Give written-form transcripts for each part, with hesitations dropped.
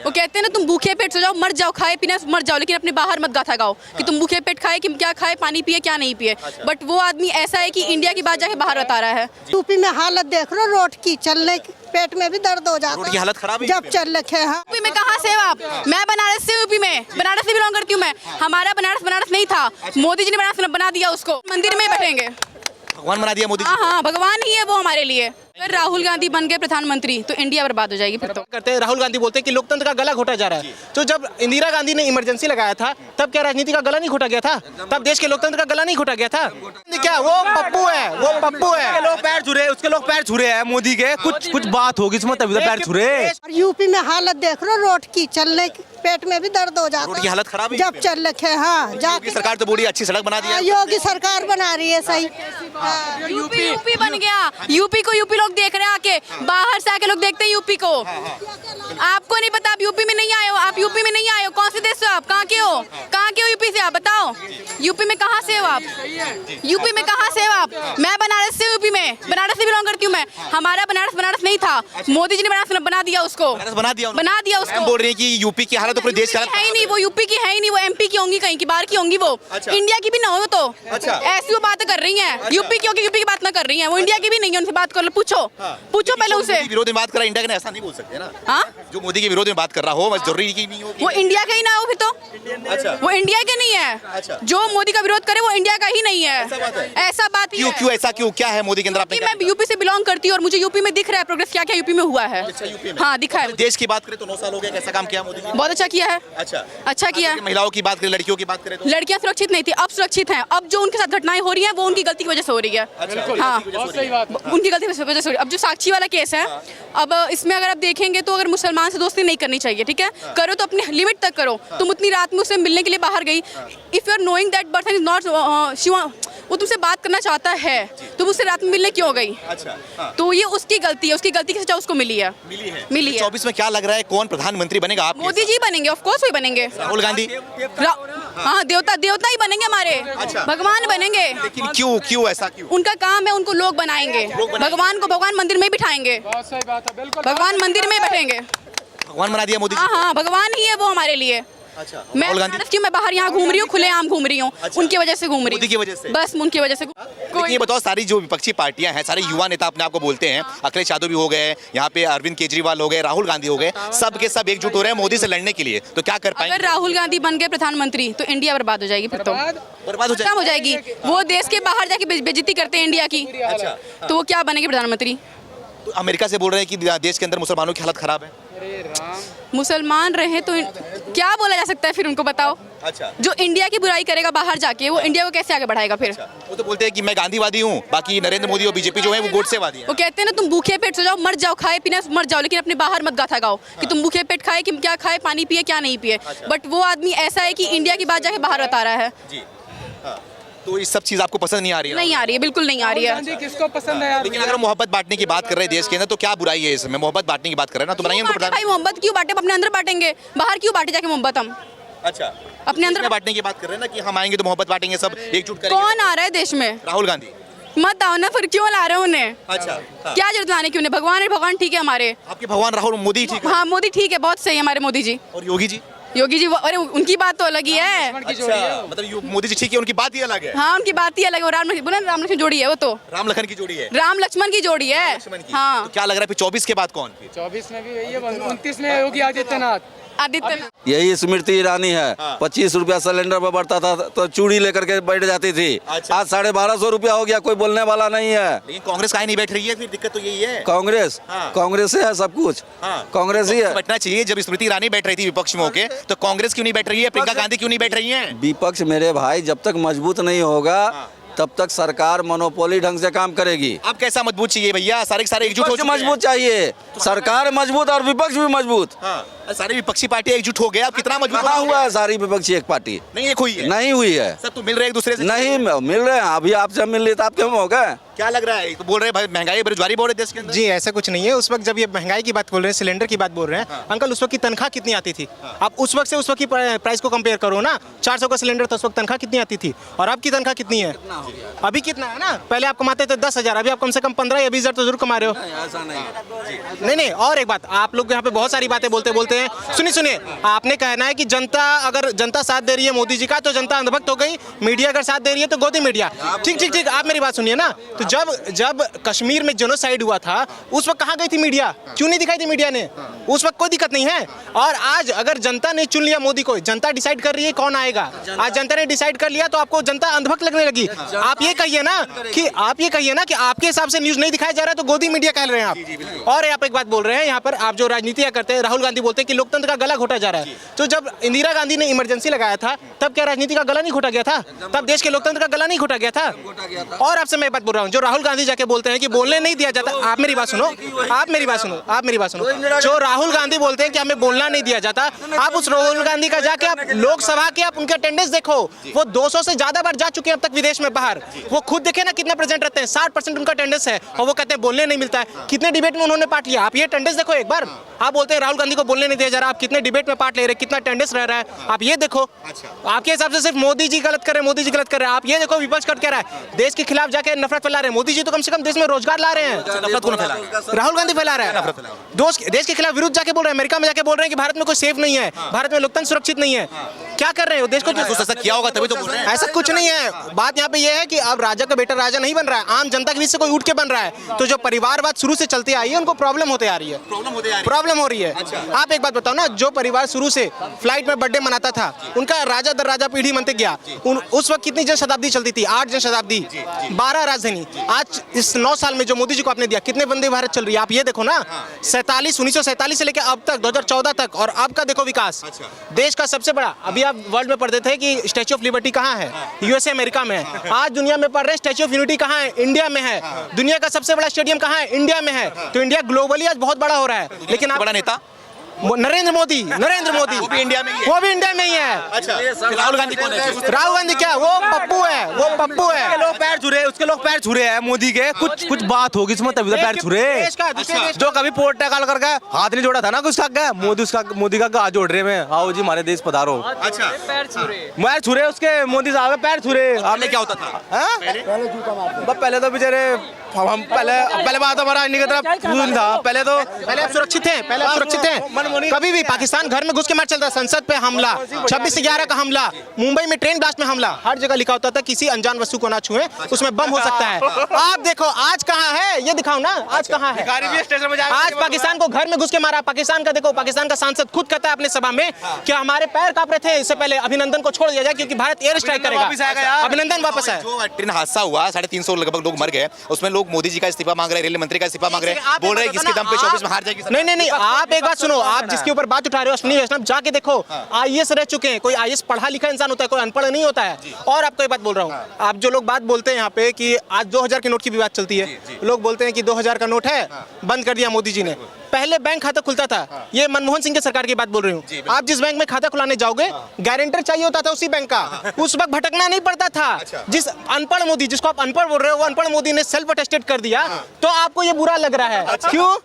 वो कहते हैं ना, तुम भूखे पेट सो जाओ, मर जाओ, खाए पीना मर जाओ, लेकिन अपने बाहर मत गाथा गाओ कि तुम भूखे पेट खाए कि क्या खाए, पानी पिए क्या नहीं पिए। बट वो आदमी ऐसा है कि इंडिया की बात जाके बाहर बता रहा है। यूपी में हालत देख लो, रोड की, चलने की पेट में भी दर्द हो जाता है। रोड की हालत खराब है जब चल रखे हैं। यूपी में कहाँ से हो आप? मैं बनारस से हूँ, यूपी में बनारस से बिलोंग करती हूँ मैं। हमारा बनारस नहीं था, मोदी जी ने बनारस बना दिया उसको। मंदिर में बैठेंगे, भगवान बना दिया मोदी जी। हाँ, भगवान ही है वो हमारे लिए। अगर राहुल गांधी बन गए प्रधानमंत्री तो इंडिया बर्बाद हो जाएगी फिर तो। करते हैं राहुल गांधी बोलते हैं कि लोकतंत्र का गला घोटा जा रहा है। तो जब इंदिरा गांधी ने इमरजेंसी लगाया था तब क्या राजनीति का गला नहीं घोटा गया था? तब देश के लोकतंत्र का गला नहीं घोटा गया था? क्या वो पप्पू है, वो पप्पू है। लोग पैर छुरे, उसके लोग पैर छुरे हैं मोदी के। कुछ बात होगी इसमें तभी तो पैर छुरे। और यूपी में हालत देख लो, रोड की, चलने की पेट में भी दर्द हो जाता रोड की हालत खराब है जब चल रखे हैं। हाँ, योगी सरकार तो बड़ी अच्छी सड़क बना दी है। योगी सरकार बना रही है, सही। यूपी बन गया। यूपी को यूपी लोग देख रहे हैं आके, बाहर से आके लोग देखते हैं यूपी को। आपको नहीं पता, आप यूपी में नहीं आए हो, आप यूपी में नहीं आए हो। कौन से देश से आप? कहाँ के हो? कहाँ के हो यूपी से आप? बताओ, यूपी में कहाँ से हो आप? यूपी में कहाँ से हो आप? मैं बनारस से, यूपी में बनारस से बिलोंग करती हूँ मैं। हमारा बनारस नहीं था, मोदी जी ने बनारस बना दिया उसको। बना दिया उसको। बोल रहे हैं कि यूपी की हालत तो पूरे देश की है ही नहीं, वो यूपी की है ही नहीं, वो एमपी की होंगी, कहीं की बाहर की होंगी वो। इंडिया की भी ना हो तो। ऐसी वो बात कर रही हैं, यूपी की होगी, यूपी की बात ना कर रही हैं, वो इंडिया की भी नहीं है। उनसे बात कर लो, पूछो पहले उसे। विरोध में बात कर रहा है, इंडिया का ऐसा नहीं बोल सकते ना। हाँ, जो मोदी के विरोध में बात कर रहा हो, बस जरूरी की नहीं हो। वो इंडिया का ही ना हो फिर तो। वो इंडिया के नहीं है। जो मोदी का विरोध करे वो इंडिया का ही नहीं है। ऐसा बात ही है। क्यों ऐसा क्यों? क्या है मोदी के अंदर? आपने मैं यूपी से बिलोंग करती हूँ और मुझे यूपी में दिख रहा है प्रोग्रेस, क्या क्या यूपी में हुआ है। हाँ, दिखा है। देश की बात करें तो 9 साल हो गए, कैसा काम किया मोदी ने? बहुत अच्छा किया है। अच्छा किया है। महिलाओं की बात करें, लड़कियों की बात करें तो लड़कियां सुरक्षित नहीं थी, अब सुरक्षित हैं। अब जो उनके साथ घटनाएं हो रही हैं वो उनकी गलती की वजह से हो रही है। हाँ, उनकी गलती की वजह से हो रही है। अब जो साक्षी वाला केस है, अब इसमें अगर आप देखेंगे तो अगर मुसलमान से दोस्ती नहीं करनी चाहिए, ठीक है, करो तो अपने लिमिट तक करो। तुम उतनी रात में उससे मिलने के लिए बाहर गई, if you are knowing that person is not, वो तुमसे बात करना चाहता है, तुम उससे रात में मिलने क्यों गई? तो ये उसकी गलती है, उसकी गलती की सजा उसको मिली है। 24 में क्या लग रहा है, कौन प्रधानमंत्री बनेगा? आप? मोदी जी बनेंगे, ऑफ कोर्स वही बनेंगे। राहुल गांधी? हाँ, देवता ही बनेंगे हमारे, भगवान बनेंगे। लेकिन क्यों ऐसा क्यों? उनका काम है, उनको लोग बनाएंगे। भगवान मंदिर में बिठाएंगे, भगवान मंदिर में बैठेंगे। भगवान बना दिया मोदी। हाँ, भगवान ही है वो हमारे लिए। मैं बनारस की, मैं बाहर यहाँ घूम रही हूँ, खुलेआम घूम रही हूँ। उनकी वजह से घूम रही हूँ, मोदी की वजह से, बस उनकी वजह से। लेकिन ये बताओ, सारी जो विपक्षी पार्टियां हैं, सारे युवा नेता अपने आप को बोलते हैं, अखिलेश यादव भी हो गए, यहाँ पे अरविंद केजरीवाल हो गए, राहुल गांधी हो गए, सब के सब एकजुट हो रहे हैं मोदी से लड़ने के लिए। तो क्या कर पाएंगे? अगर राहुल गांधी बन गए प्रधानमंत्री तो इंडिया बर्बाद हो जाएगी फिर तो। बर्बाद हो जाएगी। वो देश के बाहर जाके बेइज्जती करते हैं इंडिया की, तो वो क्या बनेंगे प्रधानमंत्री? तो अमेरिका से बोल रहे हैं कि देश के अंदर मुसलमानों की हालत खराब है। मुसलमान रहे तो क्या बोला जा सकता है फिर, उनको बताओ। जो इंडिया की बुराई करेगा बाहर जाके, वो इंडिया को कैसे आगे बढ़ाएगा फिर? वो तो बोलते हैं कि मैं गांधीवादी हूँ, बाकी नरेंद्र मोदी और बीजेपी जो है वो गोडसेवादी है। वो कहते हैं ना, तुम भूखे पेट सो जाओ, मर जाओ, खाए पीना मर जाओ, लेकिन अपने बाहर मत गाथा गाओ कि तुम भूखे पेट खाए कि क्या खाए, पानी पिए क्या नहीं पिए। बट वो आदमी ऐसा है कि इंडिया की बात जाके बाहर बता रहा है। तो ये सब चीज आपको पसंद नहीं आ रही है? नहीं आ रही है, बिल्कुल नहीं आ रही है। किसको पसंद है यार? लेकिन अगर मोहब्बत बांटने की बात कर रहे हैं देश के अंदर, तो क्या बुराई है इसमें? मोहब्बत बांटने की बात कर रहे हैं ना, तो बनाइए उनको। भाई, मोहब्बत क्यों बांटे? अपने अंदर बांटेंगे, बाहर क्यों बांटे जाके मोहब्बत हम? अपने अंदर बांटने की बात कर रहे हैं ना, कि हम आएंगे तो मोहब्बत बांटेंगे, सब एकजुट करेंगे। कौन आ रहा है देश में? राहुल गांधी। मत आओ ना फिर, क्यों ला रहे हो उन्हें? क्या जरूरत लाने की उन्हें? भगवान ठीक है हमारे। आपके भगवान राहुल मोदी ठीक है? हाँ, मोदी ठीक है, बहुत सही है हमारे मोदी जी। और योगी जी? अरे उनकी बात तो अलग ही है। मतलब मोदी जी ठीक है, उनकी बात ही अलग है। हाँ, उनकी बात ही अलग है। राम लक्ष्मण जोड़ी है वो तो। राम लखन की जोड़ी है। राम लक्ष्मण की जोड़ी है। हाँ, तो क्या लग रहा है फिर 24 के बाद कौन? 24 में भी वही है, 29 में योगी आदित्यनाथ। यही स्मृति ईरानी है। 25 रुपया सिलेंडर पर बढ़ता था तो चूड़ी लेकर के बैठ जाती थी। आज 1250 रुपया हो गया, कोई बोलने वाला नहीं है। लेकिन कांग्रेस काहे नहीं बैठ रही है? फिर दिक्कत तो यही है। कांग्रेस है सब कुछ। कांग्रेस ही है। बैठना चाहिए। जब स्मृति ईरानी बैठ रही थी विपक्ष में होके, तो कांग्रेस क्यों नहीं बैठ रही है? प्रियंका गांधी क्यों नहीं बैठ रही है? विपक्ष मेरे भाई जब तक मजबूत नहीं होगा तब तक सरकार मोनोपोली ढंग से काम करेगी। अब कैसा मजबूत चाहिए भैया? सारे एकजुट हो, मजबूत चाहिए, सरकार मजबूत और विपक्ष भी मजबूत। सारी विपक्षी पार्टी एकजुट हो गए। अब कितना मजबूत हुआ है? सारी विपक्षी एक पार्टी नहीं एक हुई है? नहीं हुई है। सब तो मिल रहे एक दूसरे से? नहीं मिल रहे हैं। अभी आपसे मिल रही तो आप क्यों होगा? क्या लग रहा है? तो बोल रहे हैं भाई महंगाई बेरोजगारी बोल रहे देश के अंदर। जी ऐसा कुछ नहीं है। उस वक्त जब ये महंगाई की बात बोल रहे हैं, सिलेंडर की बात बोल रहे हैं, अंकल उस वक्त की तनख्वाह कितनी आती थी? आप उस वक्त से उस वक्त की प्राइस को कंपेयर करो ना। 400 का सिलेंडर था, उस वक्त तनख्वाह कितनी आती थी और अब की तनख्वाह कितनी है? अभी कितना है ना? पहले आप कमाते थे 10,000, अभी आप कम से कम 15 या 20,000 तो जरूर कमा रहे हो। ऐसा नहीं। नहीं। और एक बात, आप लोग यहाँ पे बहुत सारी बातें बोलते बोलते हैं। सुनिए, आपने कहना है कि जनता, अगर जनता साथ दे रही है मोदी जी का तो जनता अंधभक्त हो गई, मीडिया अगर साथ दे रही है तो गोदी मीडिया। ठीक, आप मेरी बात सुनिए ना। तो जब कश्मीर में जेनोसाइड हुआ था उस वक्त कहाँ गई थी मीडिया? क्यों नहीं दिखाई थी मीडिया ने? उस वक्त कोई दिक्कत नहीं है। और आज अगर जनता ने चुन लिया मोदी को, जनता डिसाइड कर रही है कौन आएगा, आज जनता ने डिसाइड कर लिया तो आपको जनता अंधभक्त लगने लगी। आप ये कहिए ना कि आपके हिसाब से न्यूज नहीं दिखाया जा रहा है तो गोदी मीडिया कह रहे हैं आप। और आप एक बात बोल रहे हैं यहाँ पर, आप जो राजनीतियां करते हैं, राहुल गांधी बोलते हैं कि लोकतंत्र का गला घोटा जा रहा है। तो जब इंदिरा गांधी ने इमरजेंसी लगाया था तब क्या राजनीति का गला नहीं घोटा गया था? तब देश के लोकतंत्र का गला नहीं घोटा गया था? और आपसे मैं बात बोल रहा हूँ, जो राहुल गांधी जाके बोलते हैं कि बोलने नहीं दिया जाता, आप मेरी बात सुनो। जो राहुल गांधी बोलते हैं कि हमें बोलना नहीं दिया जाता, आप उस राहुल गांधी का जाके आप लोकसभा के आप उनके अटेंडेंस देखो, वो 200 से ज्यादा बार जा चुके हैं अब तक विदेश में बाहर। वो खुद देखे ना कितना प्रेजेंट रहते हैं, 60% उनका अटेंडेंस है, और वो कहते हैं बोलने नहीं मिलता है। कितने डिबेट में उन्होंने पार्ट लिया, आप ये अटेंडेंस देखो एक बार। आप बोलते हैं राहुल गांधी को बोलने नहीं दिया जा रहा, आप कितने डिबेट में पार्ट ले रहे हैं, कितना अटेंडेंस रह रहा है, आप ये देखो। आपके हिसाब से सिर्फ मोदी जी गलत कर रहे हैं, आप ये देखो विपक्ष कर रहा है, देश के खिलाफ जाके नफरत फैला रहे हैं। मोदी जी तो कम से कम देश में रोजगार ला रहे हैं, नफरत कौन फैला रहा है? राहुल गांधी फैला रहा है। देश के खिलाफ विरुद्ध जाके बोल रहे हैं, अमेरिका में जाके बोल रहे हैं कि भारत में कोई सेफ नहीं है, भारत में लोकतंत्र सुरक्षित नहीं है। क्या कर रहे हो? देश को ऐसा किया होगा तभी तो बोल रहे हैं। ऐसा कुछ नहीं है। बात यहाँ पे ये है कि अब राजा का बेटा राजा नहीं बन रहा है, आम जनता के बीच से कोई उठ के बन रहा है। तो जो परिवारवाद शुरू से चलती आई है उनको प्रॉब्लम होते आ रही है, प्रॉब्लम हो रही है। आप एक बात बताओ ना, जो परिवार शुरू से फ्लाइट में बर्थडे मनाता था, उनका राजा दर राजा पीढ़ी बनते गया। उस वक्त कितनी जन शताब्दी चलती थी? 8 जन शताब्दी, 12 राजधानी। आज इस 9 साल में जो मोदी जी को आपने दिया, कितने वंदे भारत चल रही है? आप ये देखो ना, 1947 से लेकर अब तक 2014 तक, और अब का देखो विकास। देश का सबसे बड़ा, अभी आप वर्ल्ड में पढ़ते थे कि स्टैच्यू ऑफ लिबर्टी कहाँ है? यूएसए अमेरिका में है। आज दुनिया में पढ़ रहे हैं स्टैच्यू ऑफ यूनिटी कहाँ है? इंडिया में है। दुनिया का सबसे बड़ा स्टेडियम कहाँ है? इंडिया में है। तो इंडिया ग्लोबली आज बहुत बड़ा हो रहा है। लेकिन बड़ा नेता नरेंद्र मोदी वो भी इंडिया में ही है। वो भी इंडिया में ही है। अच्छा, राहुल गांधी कौन है? राहुल गांधी क्या, वो पप्पू है, वो पप्पू है। उसके लोग पैर छुरे हैं मोदी के, कुछ बात होगी इसमें तभी तो पैर छुरे। जो कभी पोर्टुगल करके हाथ नहीं जोड़ा था ना उसका, क्या मोदी का हाथ जोड़ रहे हैं, आओ जी हमारे देश पधारो। अच्छा, पैर छुरे उसके, मोदी साहब के पैर छुरे। आपने क्या होता था? पहले तो बेचारे हम पहले बात हमारा इंडिया की तरफ था। पहले आप सुरक्षित हैं, कभी भी पाकिस्तान घर में घुस के मार चलता, संसद पे हमला, 26/11 का हमला, मुंबई में ट्रेन ब्लास्ट में हमला, हर जगह लिखा होता था किसी अनजान वस्तु को ना छुएं, उसमें बम हो सकता है। आप देखो आज कहाँ है, ये दिखाओ ना, आज कहाँ है? आज पाकिस्तान को घर में घुस के मारा। पाकिस्तान का देखो, पाकिस्तान का सांसद खुद कहता है अपने सभा में कि हमारे पैर कांप रहे थे, इससे पहले अभिनंदन को छोड़ दिया जाए क्योंकि भारत एयर स्ट्राइक करेगा। अभिनंदन वापस है। जो ट्रेन हादसा हुआ, 350 लगभग लोग मर गए, उसमें लोग मोदी जी का इस्तीफा मांग रहे हैं, रेल मंत्री का इस्तीफा मांग रहे हैं, बोल रहे हैं इसके दम पे 24 में हार जाएगी। नहीं, आप एक बात सुनो, आप जिसके ऊपर बात उठा रहे हो अश्विनी वैष्णव, जाके देखो, आईएएस रह चुके हैं। कोई आईएएस पढ़ा लिखा इंसान होता है, कोई अनपढ़ नहीं होता है। और आपको एक बात बोल रहा हूँ, आप जो लोग बात बोलते हैं यहाँ पे कि आज 2000 के नोट की भी बात चलती है, लोग बोलते हैं कि 2000 का नोट है, बंद कर दिया मोदी जी ने। पहले बैंक खाता खुलता था, ये मनमोहन सिंह के सरकार की बात बोल रही हूँ। आप जिस बैंक में खाता खुलाने जाओगे, गारंटर चाहिए होता था उसी बैंक का, उस वक्त भटकना नहीं पड़ता था। जिस अनपढ़ मोदी, जिसको आप अनपढ़ बोल रहे हो, वो अनपढ़ मोदी ने सेल्फ अटेस्टेड कर दिया, तो आपको ये बुरा लग रहा है। क्यों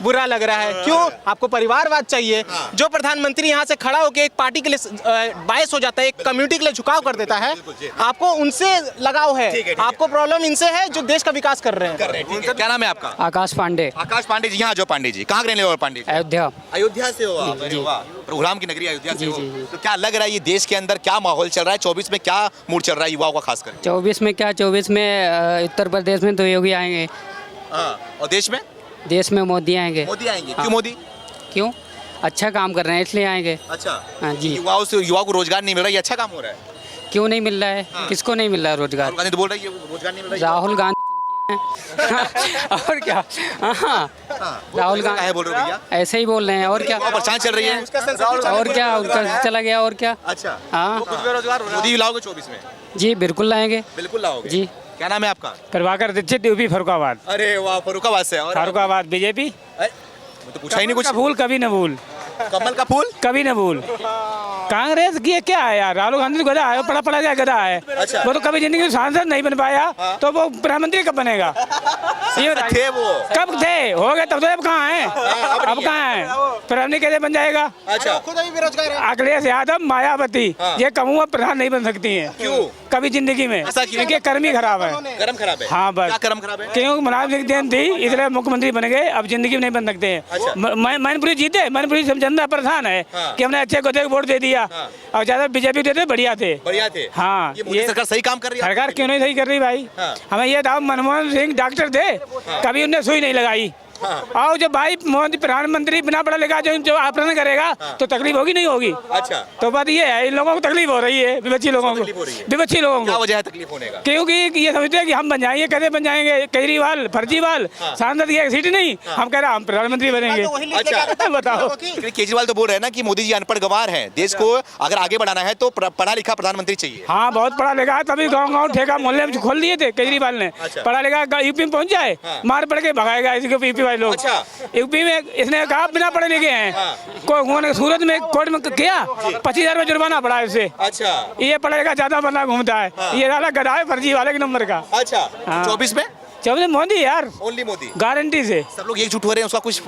बुरा लग रहा है? क्यों? आपको परिवारवाद चाहिए। जो प्रधानमंत्री यहाँ से खड़ा होकर एक पार्टी के लिए बायस हो जाता है, एक कम्युनिटी के लिए झुकाव कर देता है, आपको उनसे लगाव है, आपको प्रॉब्लम इनसे है जो देश का विकास कर रहे हैं। क्या नाम है आपका? आकाश पांडे। आकाश पांडे जी। यहाँ जो पांडे जी कहाँ के रहने वाले? पांडे जी अयोध्या से हो आप? अरे वाह, प्रोग्राम की नगरी अयोध्या से हो। तो क्या लग रहा है ये देश के अंदर क्या माहौल चल रहा है? 24 में क्या मूड चल रहा है युवाओं का खासकर? 24 में क्या, 24 में उत्तर प्रदेश में तो योगी आएंगे। और देश में मोदी आएंगे। मोदी आएंगे। क्यों मोदी? क्यों? अच्छा काम कर रहे हैं इसलिए आएंगे। अच्छा, हाँ जी। युवाओं को रोजगार नहीं मिल रहा, ये अच्छा काम हो रहा है? क्यों नहीं मिल रहा है? किसको नहीं मिल रहा है रोजगार? राहुल गांधी तो बोल रही है रोजगार नहीं मिल रहा है। राहुल गांधी और क्या? हाँ, राहुल गांधी बोल रहे हो भैया? ऐसे ही बोल रहे हैं, और क्या? परेशान चल रही है, और क्या, उनका चला गया, और क्या? अच्छा, हाँ, मोदी लाओगे 24 में? जी बिल्कुल लाएंगे। बिल्कुल लाओगे जी। क्या नाम है आपका? प्रभाकर दीक्षित, यूपी फरुखाबाद। अरे वाह, फरुखाबाद से। और फरुखाबाद बीजेपी। तो पूछा ही नहीं कुछ। फूल कभी न भूल, कमल का फूल कभी न भूल। कांग्रेस की क्या है यार, राहुल गांधी तो गधा है, पड़ा गया गधा है। अच्छा। वो तो कभी जिंदगी में सांसद नहीं बन पाया, तो वो प्रधानमंत्री कब बनेगा? ये बताइए। थे वो। कब थे, हो गए तब तो, अब कहाँ है, अब कहाँ है, प्रधानी कैसे बन जाएगा? अच्छा, खुद अभी बेरोजगार है। अखिलेश यादव, मायावती, ये कमुआ प्रधान नहीं बन सकती हैं। क्यों? कभी जिंदगी में, ऐसा क्यों? इनके कर्म ही खराब है। कर्म खराब है। हाँ बस, क्या कर्म खराब है? क्यों मुलायम सिंह देन थी इसलिए मुख्यमंत्री बन गए, अब जिंदगी में नहीं बन सकते अच्छा। हैं। मैनपुरी जीते, मैनपुरी से जनता परेशान है कि हमने अच्छे को वोट दे दिया, और ज्यादा बीजेपी देते बढ़िया थे। बढ़िया थे। हाँ, ये मोदी सरकार सही काम कर रही है। सरकार क्यों नहीं सही कर रही भाई? हाँ। हमें ये था मनमोहन सिंह डॉक्टर थे, कभी उनने सुई नहीं लगाई। और जो भाई मोदी प्रधानमंत्री बिना पढ़ा लिखा जो ऑपरेशन करेगा तो तकलीफ होगी नहीं होगी? अच्छा, तो बात ये है, इन लोगों को तकलीफ हो रही है, विपक्षी लोगों को, तकलीफ हो रही है। विपक्षी लोगों क्या को, वजह है तकलीफ होने का? क्योंकि ये समझते हैं कि हम बन जाएंगे, कैसे बन जाएंगे, केजरीवाल फर्जीवाल सांसद की एक सीट नहीं, हम कह रहे हैं हम प्रधानमंत्री बनेंगे। अच्छा, बताओ, लेकिन केजरीवाल तो बोल रहे हैं ना कि मोदी जी अनपढ़ गंवार हैं, देश को अगर आगे बढ़ाना है तो पढ़ा लिखा प्रधानमंत्री चाहिए। हाँ बहुत पढ़ा लिखा है, तभी गाँव ठेका मोहल्ले में खोल दिए थे केजरीवाल ने। अच्छा। पढ़ा लिखा यूपी में पहुंच जाए, मार पड़ के भगाएगा इसको यूपी वाले लोग। अच्छा। यूपी में इसने कहा बिना पढ़े लिखे हैं, उन्होंने सूरत में कोर्ट में किया, 25,000 में जुर्माना पड़ा इसे। अच्छा, ये पढ़ा लिखा ज्यादा बंदा घूमता है, ये वाला गधा है फर्जी वाले के नंबर का। अच्छा। हाँ। 24 में चौबे मोदी यार, ओनली मोदी, गारंटी से। सब लोग एकजुट हो रहे हैं, उसका कुछ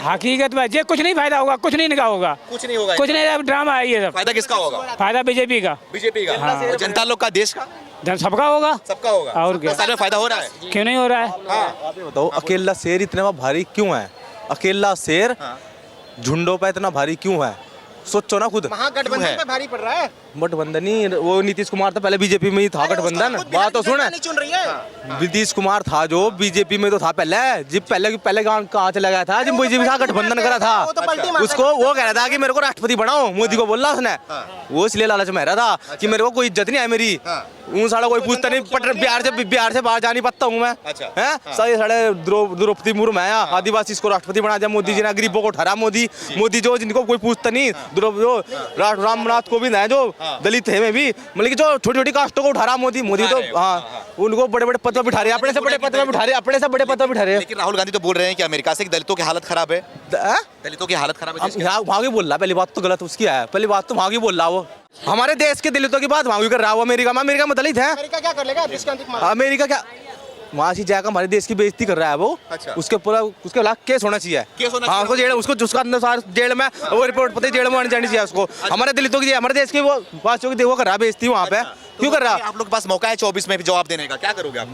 हकीकत में ये कुछ नहीं फायदा होगा, कुछ नहीं निकाह होगा, कुछ नहीं होगा। कुछ नहीं, ड्रामा है ये सब। फायदा किसका होगा? फायदा बीजेपी का, बीजेपी का। और जनता लोग का, देश का, सबका होगा। सबका होगा। और क्या? सारे में फायदा हो रहा है। क्यों नहीं हो रहा है? आप ये बताओ, अकेला शेर इतना भारी क्यों है? अकेला शेर झुंडों पे इतना भारी क्यों है? सोचो ना खुद। महागठबंधन पे भारी पड़ रहा है। गठबंधन ही, वो नीतीश कुमार था पहले बीजेपी में ही था गठबंधन। बात तो सुन, चुन रही है। नीतीश कुमार था जो बीजेपी में तो था पहले, जब पहले कहाँ चला गया था, जब बीजेपी का गठबंधन करा था, उसको वो कह रहा था कि मेरे को राष्ट्रपति बनाओ, मोदी को बोल रहा उसने, वो इसलिए लालच में रहा था कि मेरे को कोई इज्जत नहीं है मेरी, उन सारा कोई पूछता नहीं, बिहार से बाहर जा नहीं पाता हूँ मैं, है सारे साढ़े द्रौपदी मुर्मू है, आदिवासी इसको राष्ट्रपति बना दिया मोदी जी ने, गरीबों को ठहरा मोदी जो जिनको कोई पूछता नहीं, रामनाथ कोविंद है जो दलित है में भी, मतलब कि जो छोटी छोटी कास्टों को उठा रहा मोदी तो हाँ, उनको बड़े बड़े पद पर बिठा रहे, अपने से बड़े पद पर बिठा रहे, अपने से बड़े पद पर बिठा रहे। लेकिन राहुल गांधी तो बोल रहे हैं कि अमेरिका से दलितों की हालत खराब है। दलितों की हालत खराब है। वहाँ की बोल रहा, पहली बात तो गलत उसकी है, पहली बात तो वहाँ की बोल रहा वो, हमारे देश के दलितों की बात वहाँ कर रहा है वो। अमेरिका में दलित है, क्या कर लेगा अमेरिका क्या वहाँ से जाकर हमारे देश की बेइज्जती कर रहा है वो। अच्छा। उसके पूरा उसके खिलाफ केस होना चाहिए। हाँ, उसको जेल, उसको जिसका अनुसार जेल में वो रिपोर्ट पता जेल में आनी जानी चाहिए उसको। हमारे दलितों की, हमारे देश की वो वासियों की वो कर रहा है बेइज्जती वहाँ पे। क्यों कर रहा? आप लोग के पास मौका है 24 में भी जवाब देने का, क्या करोगे आप?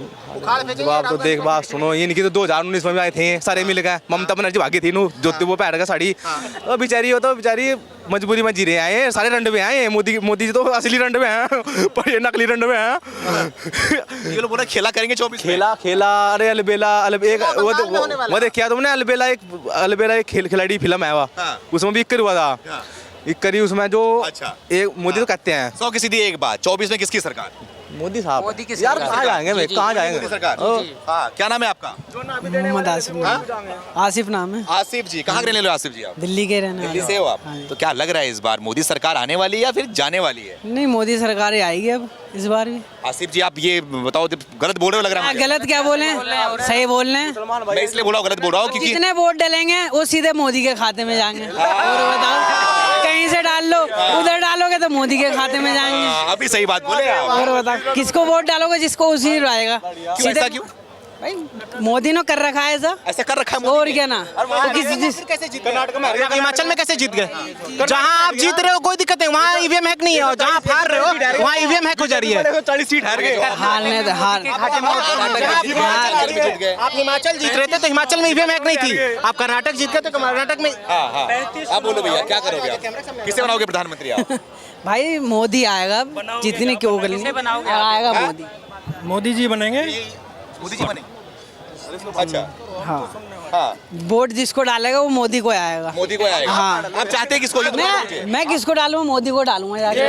जवाब तो देख, बात सुनो, इनकी तो 2019 में आए थे सारे मिल गए, ममता बनर्जी भागी थी जो वो पहन का साड़ी, तो बेचारी वो तो बेचारी मजबूरी में जी रहे आए, सारे रंड में आए, मोदी जी तो असली रंड में हैं, पर ये नकली रंड में हैं। ये लोग बोला खेला करेंगे 24 में। खेला अरे अलबेला एक वो देखा तुमने? अलबेला एक खिलाड़ी फिल्म है वह, उसमें भी इक्कर हुआ था, इक्करी उसमें जो एक मोदी तो कहते हैं 100 की सीधी एक बात, 24 में किसकी सरकार? मोदी साहब यार कहाँ जाएंगे भाई, कहाँ जाएंगे सरकार? हाँ, क्या नाम है आपका? मोहम्मद आसिफ नाम है। आसिफ जी, कहाँ के रहने वाले हो आसिफ जी आप? दिल्ली के रहने दिल्ली से हो आप? तो क्या लग रहा है इस बार मोदी सरकार आने वाली है या फिर जाने वाली है? नहीं, मोदी सरकार ही आएगी अब इस बार भी। आसिफ जी आप ये बताओ, गलत बोल रहे हो लग रहा है मुझे। गलत क्या बोले, सही बोल रहे हैं। मैं इसलिए बोला गलत बोल रहा हूँ क्योंकि जितने वोट डालेंगे वो सीधे मोदी के खाते में जाएंगे। और बताओ, कहीं से डाल लो, उधर डालोगे तो मोदी के खाते में जाएंगे। अभी सही बात बोले आप। और बताओ, किसको वोट डालोगे जिसको उसी आएगा। क्यों ऐसा क्यों? भाई मोदी ने कर रखा है ऐसा कर रखा है मोदी और ने? क्या ना, तो कैसे जीत गए? हिमाचल में कैसे जीत गए? जहाँ आप जीत रहे हो कोई दिक्कत नहीं, वहाँ ईवीएम हैक नहीं है, जहाँ हार रहे हो वहाँ ईवीएम हैक हो जा रही है। 40 सीट हार गए। हारने दो, हार आप हिमाचल जीत रहे थे तो हिमाचल में ईवीएम हैक नहीं थी, आप कर्नाटक जीत गए तो कर्नाटक में। आप बोलो भैया, क्या करोगे आप? किसे बनाओगे प्रधानमंत्री आप? भाई मोदी आएगा, जितने क्यों कर लेंगे, आएगा मोदी। मोदी जी बनेंगे। मोदी जी बने? अच्छा, हाँ, वोट जिसको डालेगा वो मोदी को आएगा। मोदी को आएगा। हाँ। आप चाहते हैं किसको? मैं किसको डालूंगा? मोदी को डालूंगा जाके।